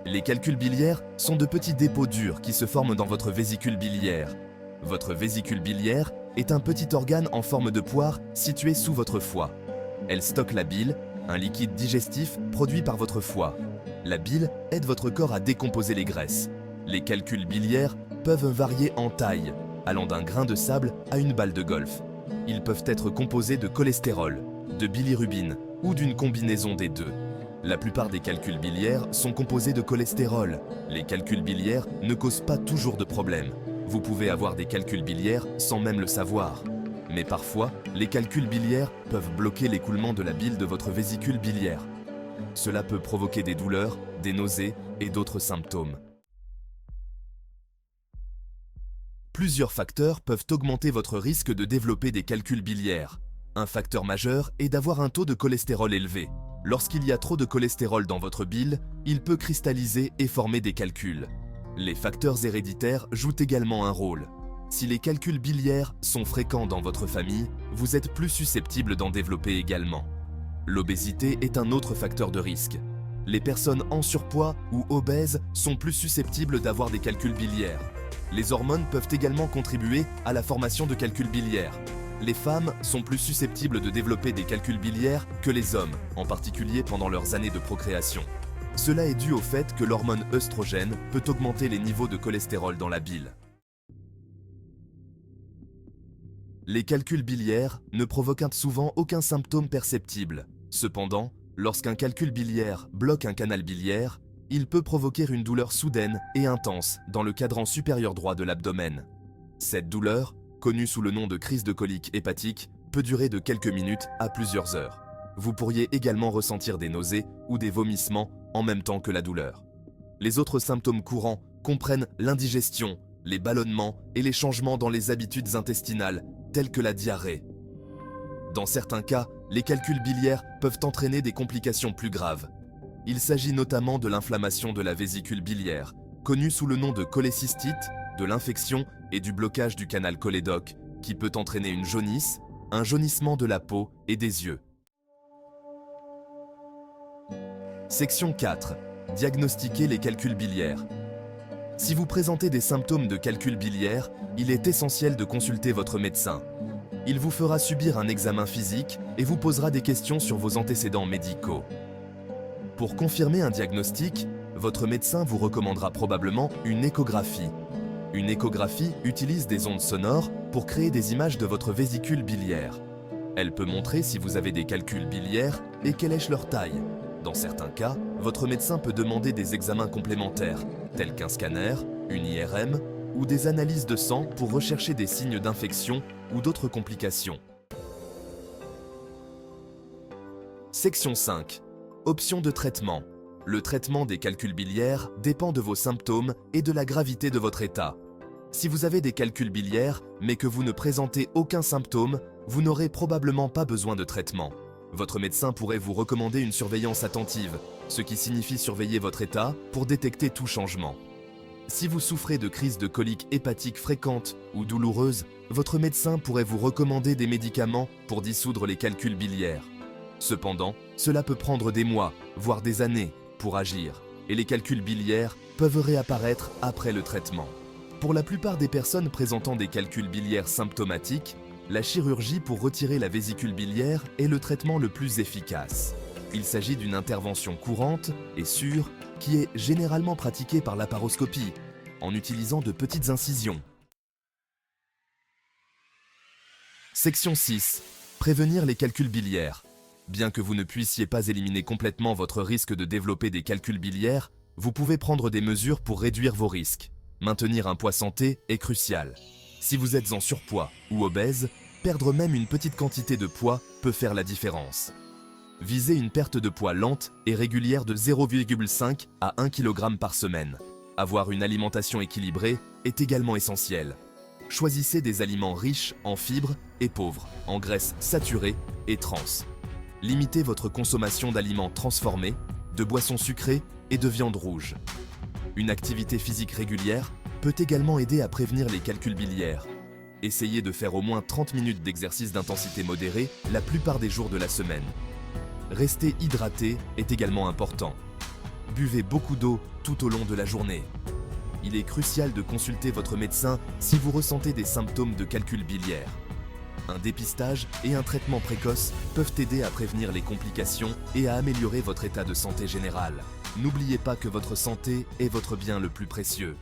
Les calculs biliaires sont de petits dépôts durs qui se forment dans votre vésicule biliaire. Votre vésicule biliaire est un petit organe en forme de poire situé sous votre foie. Elle stocke la bile, un liquide digestif produit par votre foie. La bile aide votre corps à décomposer les graisses. Les calculs biliaires peuvent varier en taille, allant d'un grain de sable à une balle de golf. Ils peuvent être composés de cholestérol, de bilirubine ou d'une combinaison des deux. La plupart des calculs biliaires sont composés de cholestérol. Les calculs biliaires ne causent pas toujours de problème. Vous pouvez avoir des calculs biliaires sans même le savoir. Mais parfois, les calculs biliaires peuvent bloquer l'écoulement de la bile de votre vésicule biliaire. Cela peut provoquer des douleurs, des nausées et d'autres symptômes. Plusieurs facteurs peuvent augmenter votre risque de développer des calculs biliaires. Un facteur majeur est d'avoir un taux de cholestérol élevé. Lorsqu'il y a trop de cholestérol dans votre bile, il peut cristalliser et former des calculs. Les facteurs héréditaires jouent également un rôle. Si les calculs biliaires sont fréquents dans votre famille, vous êtes plus susceptible d'en développer également. L'obésité est un autre facteur de risque. Les personnes en surpoids ou obèses sont plus susceptibles d'avoir des calculs biliaires. Les hormones peuvent également contribuer à la formation de calculs biliaires. Les femmes sont plus susceptibles de développer des calculs biliaires que les hommes, en particulier pendant leurs années de procréation. Cela est dû au fait que l'hormone œstrogène peut augmenter les niveaux de cholestérol dans la bile. Les calculs biliaires ne provoquent souvent aucun symptôme perceptible. Cependant, lorsqu'un calcul biliaire bloque un canal biliaire, il peut provoquer une douleur soudaine et intense dans le cadran supérieur droit de l'abdomen. Cette douleur, connue sous le nom de crise de colique hépatique, peut durer de quelques minutes à plusieurs heures. Vous pourriez également ressentir des nausées ou des vomissements en même temps que la douleur. Les autres symptômes courants comprennent l'indigestion, les ballonnements et les changements dans les habitudes intestinales, tels que la diarrhée. Dans certains cas, les calculs biliaires peuvent entraîner des complications plus graves. Il s'agit notamment de l'inflammation de la vésicule biliaire, connue sous le nom de cholécystite, de l'infection et du blocage du canal cholédoque, qui peut entraîner une jaunisse, un jaunissement de la peau et des yeux. Section 4. Diagnostiquer les calculs biliaires. Si vous présentez des symptômes de calcul biliaire, il est essentiel de consulter votre médecin. Il vous fera subir un examen physique et vous posera des questions sur vos antécédents médicaux. Pour confirmer un diagnostic, votre médecin vous recommandera probablement une échographie. Une échographie utilise des ondes sonores pour créer des images de votre vésicule biliaire. Elle peut montrer si vous avez des calculs biliaires et quelle est leur taille. Dans certains cas, votre médecin peut demander des examens complémentaires, tels qu'un scanner, une IRM ou des analyses de sang pour rechercher des signes d'infection ou d'autres complications. Section 5. Options de traitement. Le traitement des calculs biliaires dépend de vos symptômes et de la gravité de votre état. Si vous avez des calculs biliaires, mais que vous ne présentez aucun symptôme, vous n'aurez probablement pas besoin de traitement. Votre médecin pourrait vous recommander une surveillance attentive, ce qui signifie surveiller votre état pour détecter tout changement. Si vous souffrez de crises de colique hépatique fréquentes ou douloureuses, votre médecin pourrait vous recommander des médicaments pour dissoudre les calculs biliaires. Cependant, cela peut prendre des mois, voire des années, pour agir, et les calculs biliaires peuvent réapparaître après le traitement. Pour la plupart des personnes présentant des calculs biliaires symptomatiques, la chirurgie pour retirer la vésicule biliaire est le traitement le plus efficace. Il s'agit d'une intervention courante et sûre qui est généralement pratiquée par laparoscopie, en utilisant de petites incisions. Section 6. Prévenir les calculs biliaires. Bien que vous ne puissiez pas éliminer complètement votre risque de développer des calculs biliaires, vous pouvez prendre des mesures pour réduire vos risques. Maintenir un poids santé est crucial. Si vous êtes en surpoids ou obèse, perdre même une petite quantité de poids peut faire la différence. Visez une perte de poids lente et régulière de 0,5 à 1 kg par semaine. Avoir une alimentation équilibrée est également essentiel. Choisissez des aliments riches en fibres et pauvres en graisses saturées et trans. Limitez votre consommation d'aliments transformés, de boissons sucrées et de viande rouge. Une activité physique régulière peut également aider à prévenir les calculs biliaires. Essayez de faire au moins 30 minutes d'exercice d'intensité modérée la plupart des jours de la semaine. Rester hydraté est également important. Buvez beaucoup d'eau tout au long de la journée. Il est crucial de consulter votre médecin si vous ressentez des symptômes de calcul biliaire. Un dépistage et un traitement précoce peuvent aider à prévenir les complications et à améliorer votre état de santé général. N'oubliez pas que votre santé est votre bien le plus précieux.